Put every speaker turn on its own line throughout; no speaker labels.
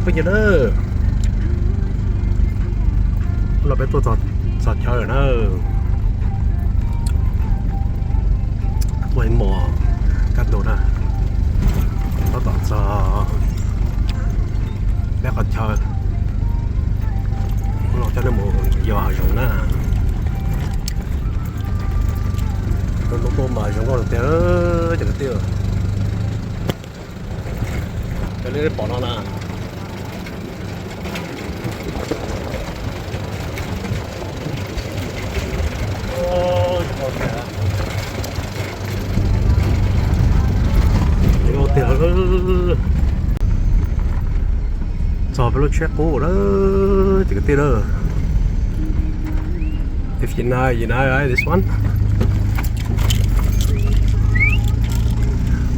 bây giờ đó là bé tôi giọt chơi nữa quay mò cắt đồ nè nó tỏ ra bé còn chơi nó cho nó một giò dùng nè nó tôm mà chúng con té chẳng tiêu cái này bỏ nó nè ôi trời 이거 어때요? 저 별로 취했고 지금 때려 if you know right this one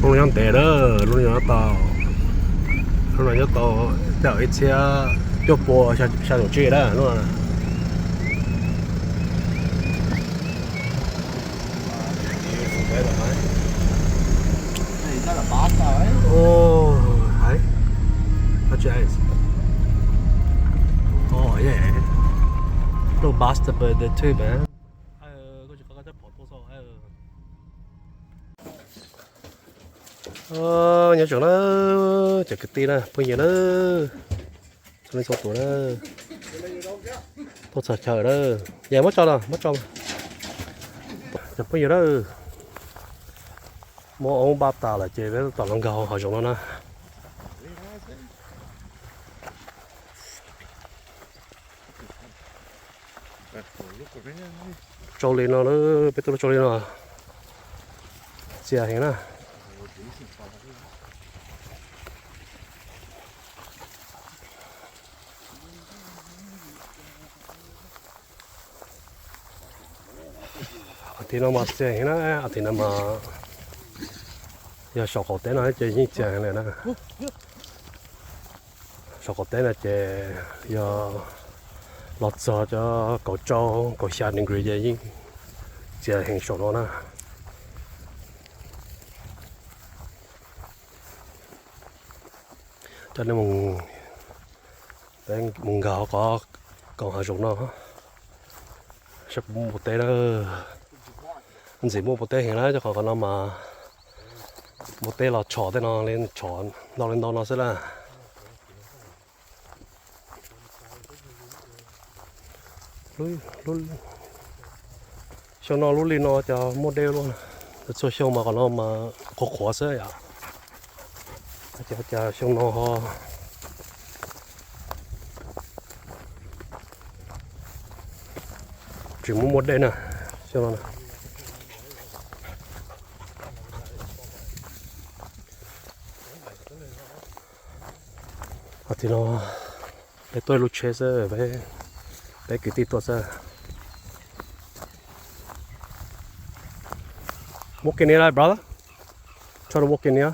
luôn nhắn tệ đó luôn nhắn tao đợi xe cho bò xa đồ chơi đó luôn à oh đấy nó chơi oh yeah little bastard bird there too man có chỉ có cái bỏ tô sò nhớ chỗ nó chả cái tí nè bây giờ nó cho nên số tuổi đó tôi sợ chờ đó giờ mất cho chả bây giờ đó mua ông bắp tàu là chơi với toàn lòng gạo họ dùng nó nè trâu lên nó biết tôi trâu lên nó chia hình nè thì nó mà chia hình nè thì nó mà giờ sọc cổ té nó chơi những chia hình này nè sọc cổ té là chơi giờ lọt giò cho cổ trâu cổ xa những người chơi những chia hình sọc nó nè cho nên mùng gạo có còn hai种nó sắp mua một té đó anh chỉ mua một té hiện đó cho còn nó mà một té là chỏ té nó lên chỏ nó lên đó nó sẽ là luôn cho nó luôn lên nó cho model luôn cho show mà còn nó mà khó sẽ à cho show nó ho chỉ muốn một đây nè cho nó nè thì nó để tôi lúc chơi sẽ về để cái tí tôi sẽ walk in here brother try to walk in here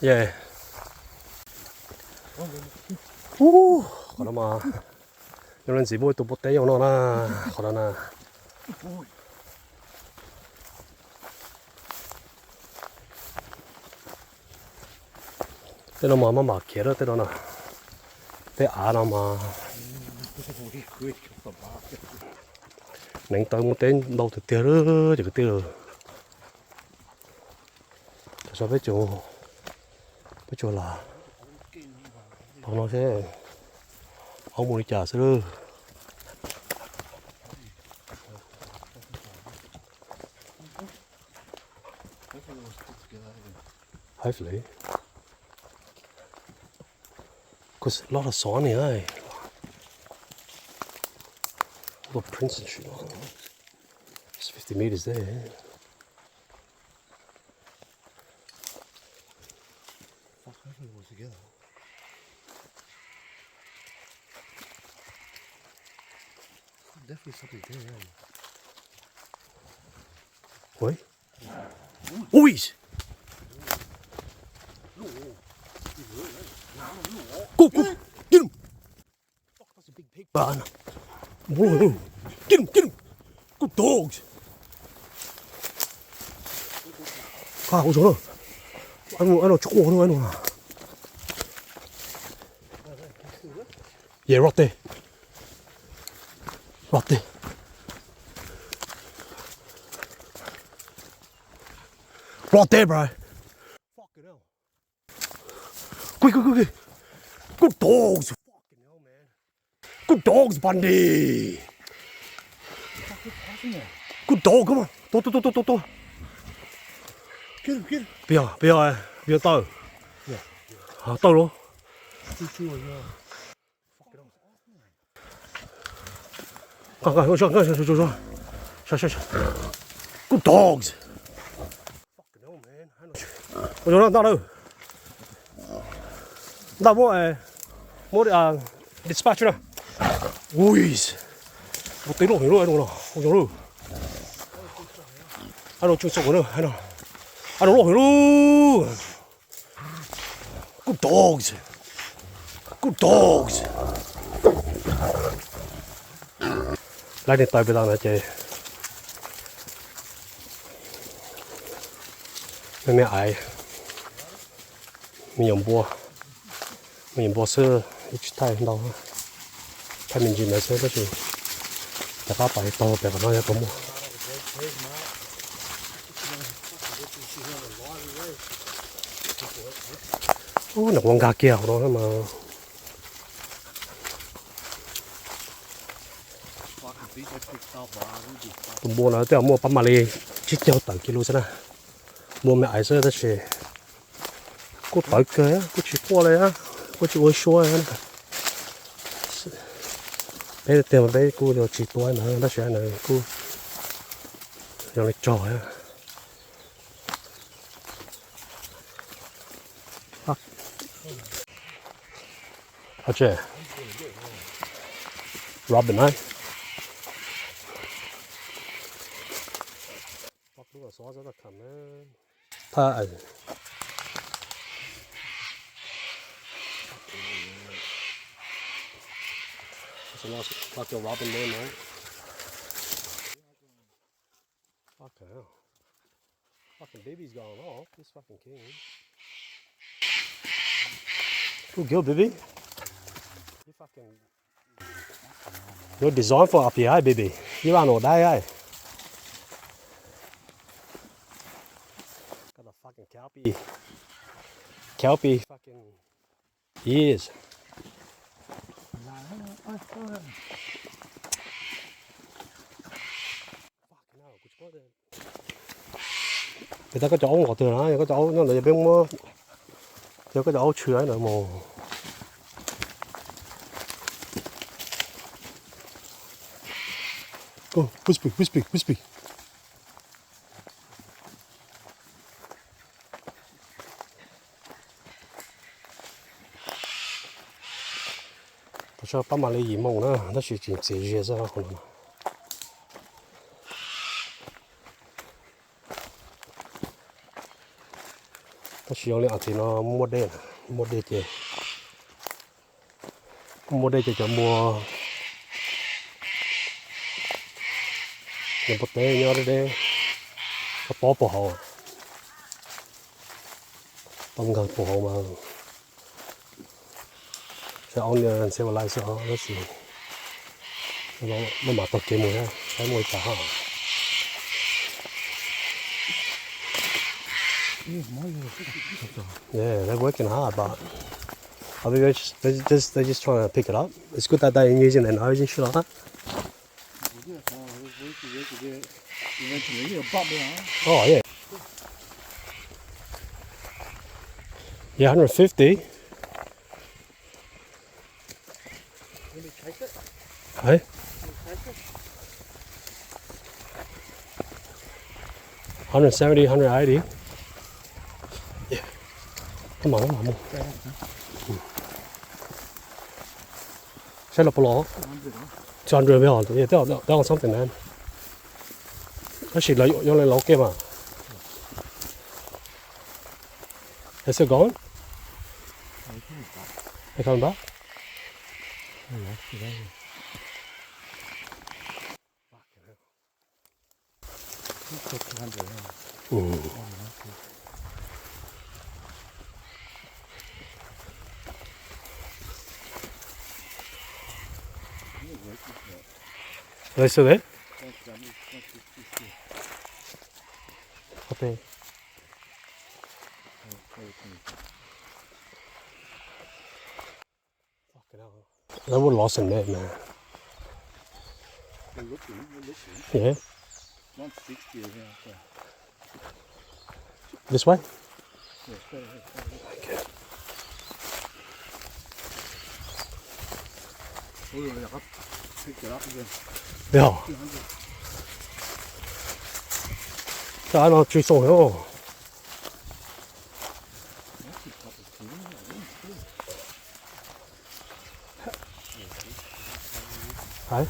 yeah còn mà những lần gì bôi tụ bột té vào nó na còn là thế nó mà kia đó thế đó nè thế nó mà nãy tôi muốn tên đâu thì tiêu đó chỉ có tiêu sao biết chỗ là nó sẽ ông muốn đi trả sẽ đưa hopefully because a lot of sign here all the prints and shit it's 50 meters there definitely something there wait ui go get him fuck that's a big pig barn whoa get him good dogs 아 오잖아 아니 축구 하는 거 아니야 Yeah, right there. Right there. Right there, bro. Fucking hell. Quick. Good dogs. Fucking hell, man. Good dogs, Bundy. Good dog, come on. Go.
Get him.
Bây giờ tao. Tao luôn. Go. Good dogs. Fucking hell, man. Ôi tao đâu? Tao mua dispatch nữa. Ui. Một tí nổ hiểu luôn rồi. Anh đâu chưa sống nữa, anh đâu hiểu luôn. Good dogs. Lấy điện thoại bây giờ này chị. Mấy ai mình dùng bùa sữa ít thay đâu thay mình chỉ nói sữa đó chứแต่ก็ไปโตแบบน้อยผมโอ้หนักวงกาเกี่ยวเรามาผมบัวแล้วแต่มัวปั๊มมาเลยชิดเจ้าต่างกิโลซะนะมัวไม่ไอ้เสื้อแต่เชกูต่อยเกยกูชิดกัวเลยอ่ะกูชิดวัวชัวร์นะbây giờ bây cô được chỉ tuổi nữa nó sẽ này cô dùng lịch trò á à chứ Robin ấy bắt lúc là xóa rất là khẩn á tha Like a robin there, man. Fucking hell. Fucking baby's going off. This fucking king. Good girl, baby. You fucking. You're designed for up here, baby. You are not die, Got a fucking kelpie fucking ears. Người ta có chỗ ngọt từ đó, có chỗ nó lại bên mưa, cho cái chỗ chứa nữa mà. Oh, whisper. Cho bắt mà lấy gì mông nữa, nó chỉ chỉ dễ ra không nào. Nó chỉ用thì nó mua đê chứ, cho mua những bột tê nhau đây, có bò hậu, tôm gần bò hậu mà. Sẽ ông sẽ vào lại sau đó thì nó mặc tập cái mùi ha, cái mùi cả hả? Yeah, they're working hard, but I think they're just trying to pick it up. It's good that they're using their nose and shit like that. Oh yeah. Yeah, 150. Hey? 170, 180. Yeah. Come on. Set up a lot. 200 mấy hòn. Yeah, that was something, man. Actually, like, you're like game, Is it gone? They coming back? They still there? Up there. Fucking hell. They would have lost him there, man.
We're looking.
Yeah.
160 around there.
This way?
Yeah, straight ahead.
Okay.
Oh, I picked it up again.
Yeah.
200.
Trả nó truy sổ hiểu không? Đấy.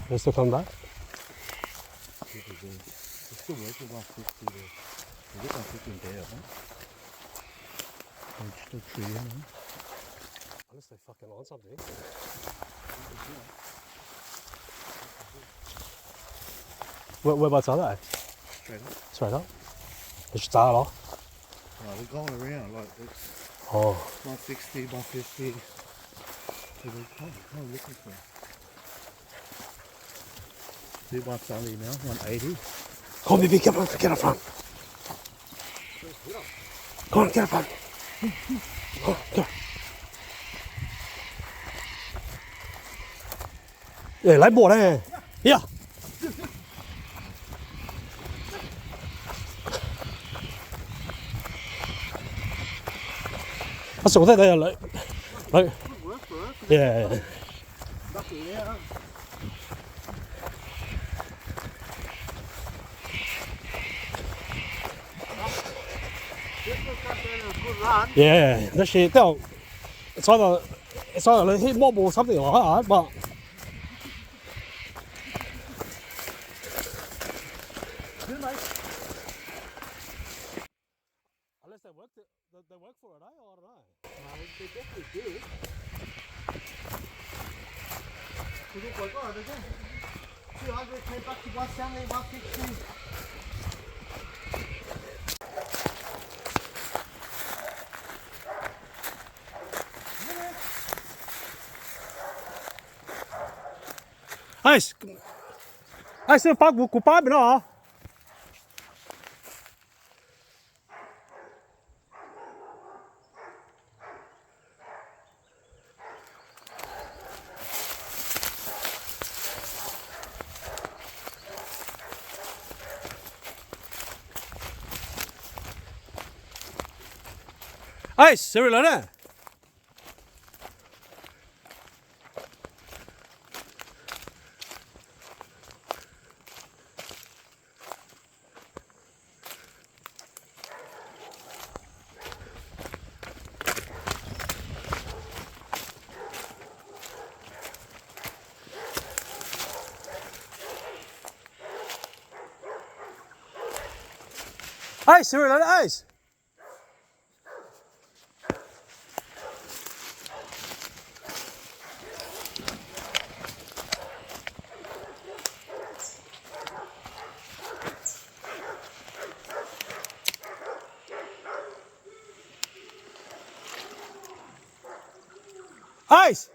They still come back?
It's still working 150 there. There's 150 there, huh? And still tree in there.
Unless they fucking on something. Whereabouts are they?
Straight up.
Straight up? They should start off.
No, they're going around like it's
Oh.
160, 150. So they're kind of looking for it. See what's only now, 180.
Come on, baby, come on, get up front. Come on, get up front. Come on, go. Ê, lấy bộ đây. Yeah. Nó xuống thế đây là lấy. Yeah. Yeah, that shit. Still, it's either hit mob or something like that, but. Unless they work for it, I don't know.
They definitely do. Look like, oh, they're going 200, came back to 170, 160.
Ai sẽ phát của ba bên đó hả? Ai, xử lý nè. Ai, xử lý nè, ai. Ice!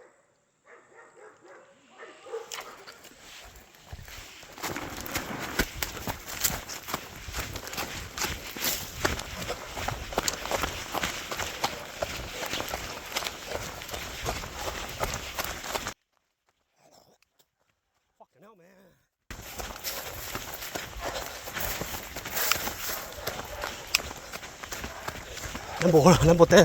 Fucking hell, man. Lên bộ tê.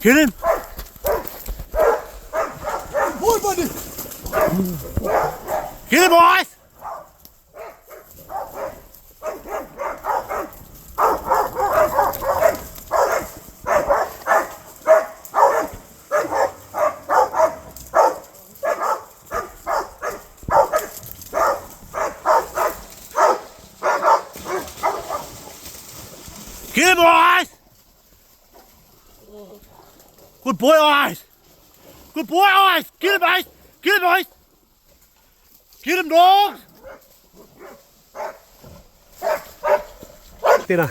Get him! Boy, buddy! Get him, boys! Get him, boys! Good boy, Eyes! Good boy, Eyes! Get him, Eyes! Get him, Eyes! Get him, dogs!
Đây nè.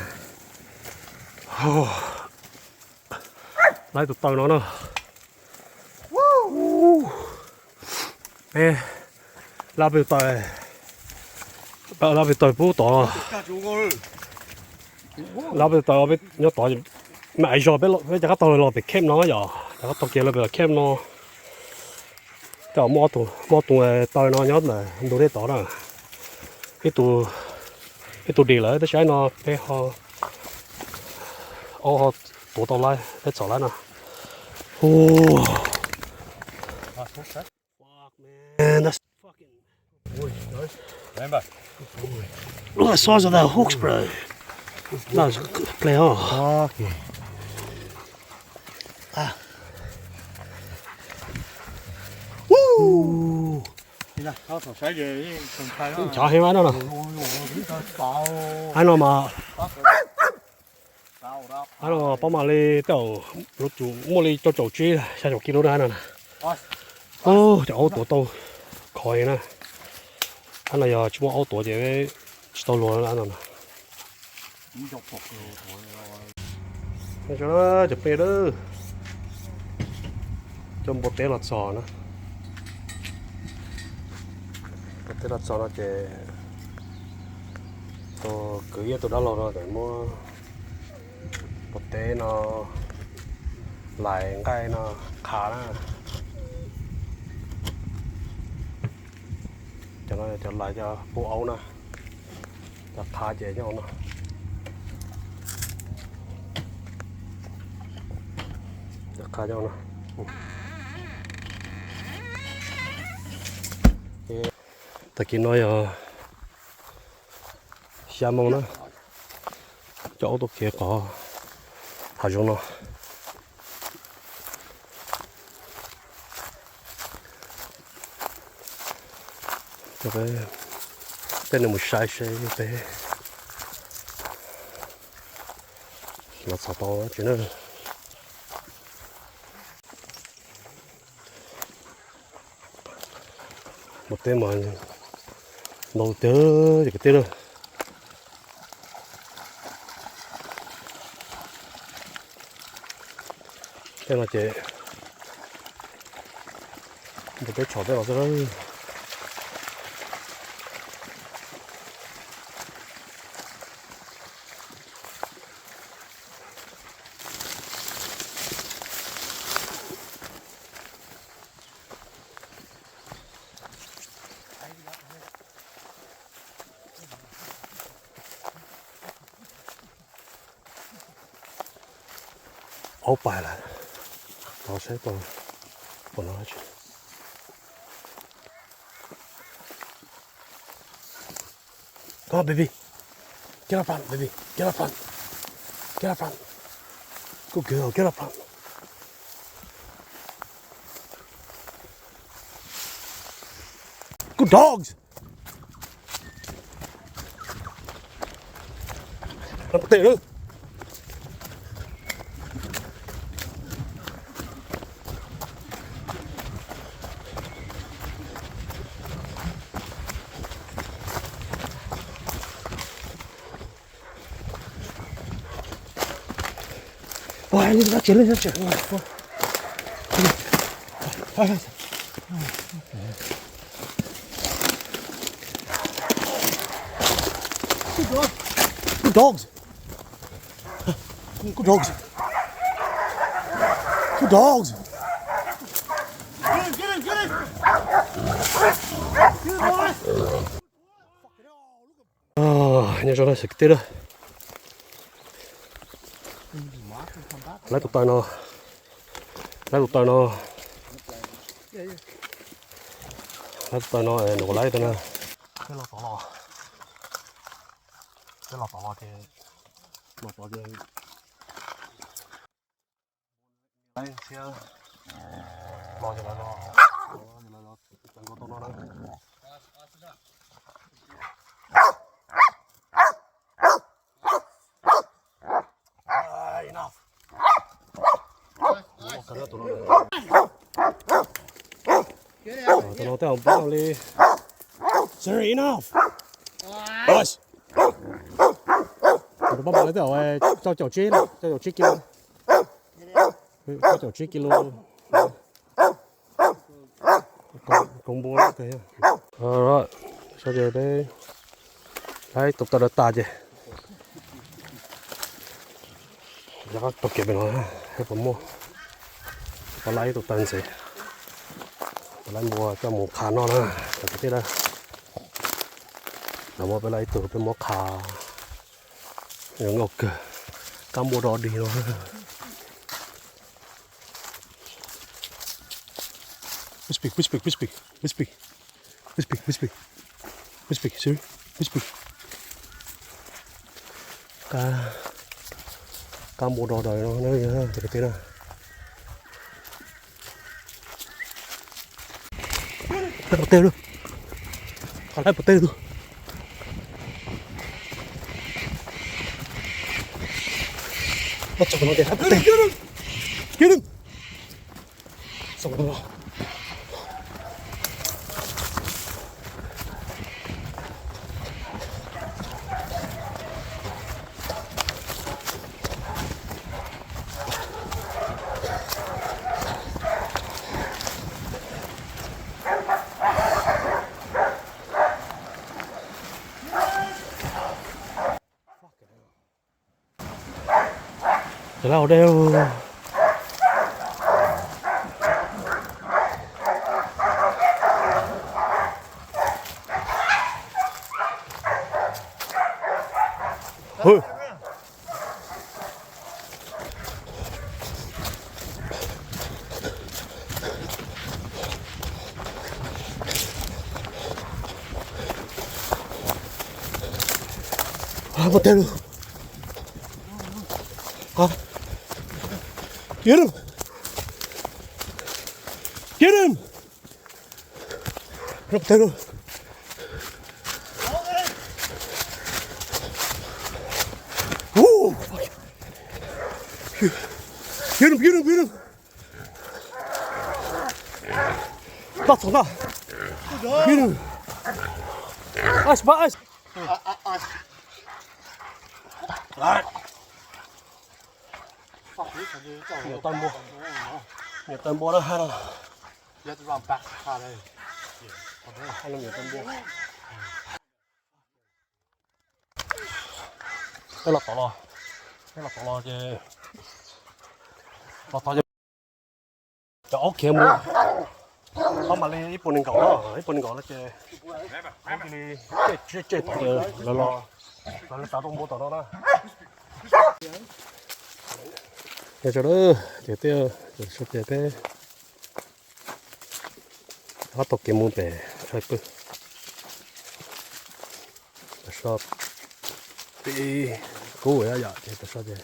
Lấy tụi tôi nó. Ê, lao về tôi. Lao về tôi bố tỏ. Lao về tôi biết nhớ tỏ mày rồi biết biết chắc tôi lo bị kem nó giờ. Chắc tôi kia là bị kem nó. Cho mua tụ tôi nó nhớ là đồ đấy tỏ đó. Cái tụ đi lại để trái nó để họ họ tụ tao lại để trở lại nè. Oh. Fuck man, that's fucking.
Remember?
Look at the size of that hooks, bro. That's play on.
Okay.
Woo.
Nè, tao thổi trái gì còn khai đó.
Chả hay quá đâu nè. Anh nó mà anh nó bao mà đi tàu lúc chủ mua đi cho chủ chi sao chủ kilo đó nè. Ô, chỗ tổ tôi khỏi nè. Anh này giờ chúng mua ô tổ gì với tàu lúa nó nè. Cho nó chụp về đó. Trong một té lọt sò nữa. Một té lọt sò nó chỉ tôi cứ tôi đã lo rồi để mua một té nó lại cái nó khá đó. Cho nó trở lại cho bộ ấu nè, cho khá dễ nhau nè. Khá nhau nè. Ta kia nói xa mông đó chỗ tôi kia có thả xuống nó cho cái tên là một sai xe bé nó sao to chứ nữa. Một tên mà nấu tớ thì cái tên đó tên là chị một cái chó tên là đó ốp bài lại nó sẽ còn của nó chứ. Come on, baby. Get up front, baby. Get up front. Get up front. Good girl, get up front. Good dogs. Làm tệ nữa. Ôi, anh ra chiến lên, ra chiến. Good dogs. Good dogs. Good dogs.
Get him, get him, get him! Get him, boys!
Nhớ cho nó sực tít đó. Lấy tụi tôi nó lấy tụi nó lấy tụi nó nổ lấy tụi nó cái lò tỏ lò thì lò tỏ thì lấy xe lò cho nó chẳng có tụi nó đâu enough tụi nó theo bao đi sorry enough boys tụi nó lấy theo cho chậu chi kilo cho chậu chi kilo công bố thế rồi sao giờ đây đấy tụi tao đã ta chứ giá tụi kia bên đó hay có mua có lấy tụi tao gì lấy mua cho một khá non ha cái thế đó nó muaไปlấy tụi bên mua khá nó ngọc cam mua đó đi rồi Whisper, sorry, whisper. Cá mua đồ đời nó nữa, từ cái nào. Lấy bột tê luôn, còn lấy bột tê luôn. Bắt chồng nó để lấy bột tê. Get him. Xong rồi. Cái nào đeo Hừ. Một tên luôn. Get him! Get him! Một tên luôn. Get him! Bắt thằng nào? Get him! Ice. Lại. Nhiều tân mua đó hay là?
Just run back ra đây.
Hay là nhiều tân mua. Cái lọc tỏ lò chứ. Lọc tỏ chứ. Cho ốc kia mua. Không mà đi Iponin gõ đó chứ. Không đi chơi tỏ chứ. Lo. Nó tạo đông mua tỏ đó. Để cho đó để tiêu để cho để thế bắt tóc cái mua bể chơi bự để cho bị cố vậy à để cho để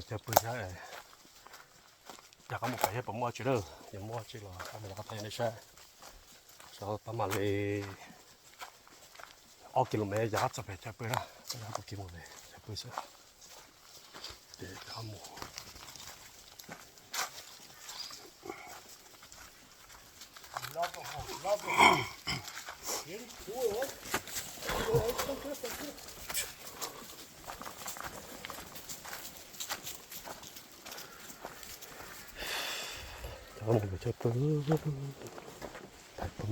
chơi bự thế này giờ có một cái bấm mua chứ đâu giờ mua chứ là không phải là cái này xe sau tao mà đi 2 km giá cho phải chơi bự ra cho nó tóc cái mua bể chơi bự chứ để tham mua Đó một cái chơi bự bấm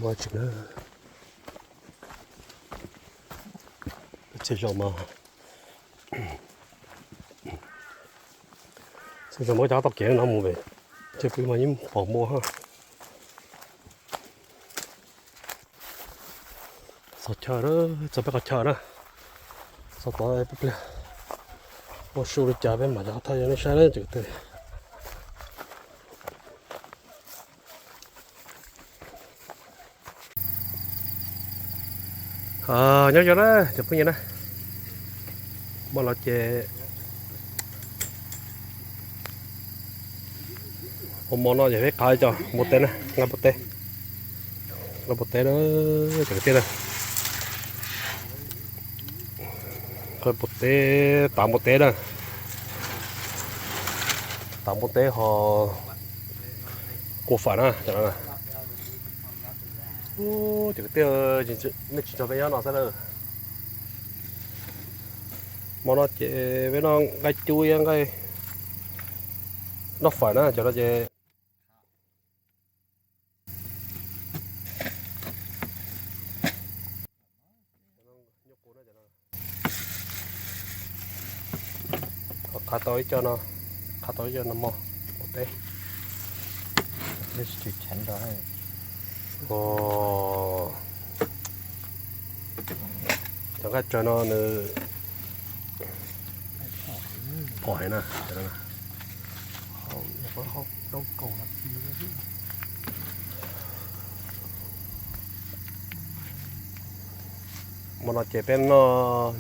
mua chứ nữa chơi rau mà chơi rau mới giá tóc kéo nó mua về chơi bự mà những bỏ mua ha sao chờ đó cho bé có chờ đó sao tối bếp lên một số được chờ bên mà giá thay nó sai lên chữ từ nhớ cho đó chụp cái gì đó mà là chè hôm món nó chỉ phải cài cho một tên này ngập một tên đó chẳng tiếc này coi một tên tạo một tên này tạo một tên họ cổ phần à chẳng hạn ô chẳng tiếc chỉ nó chỉ cho bé nó sao đâu mà nó chỉ với nó cái chui cái nó phải nó cho nó chỉ khá tối cho nó mò một té
This is chén đó.
ồ chẳng hạn cho nó nữa hỏi nè cho nó
Không đâu cổ là gì
mà nó chỉ bên nó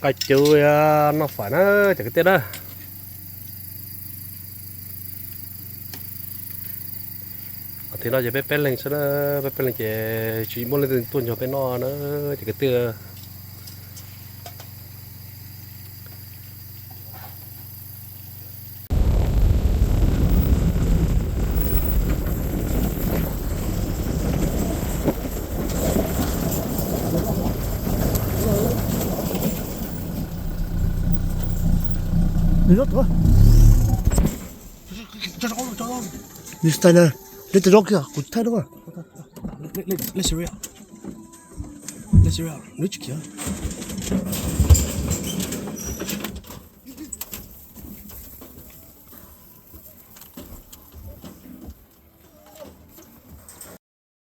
cái chui nó phải nó chẳng cái tiết đó thì nó chỉ bên lên sau đó bên lên chỉ muốn lên tuần cho bên nó chỉ cái tiết
Đi rốt thôi. Cho nó. Đi tay này. Lên từ rốt kìa, cụt thay đúng không? Lên sửa. Lên sửa. Nước kìa.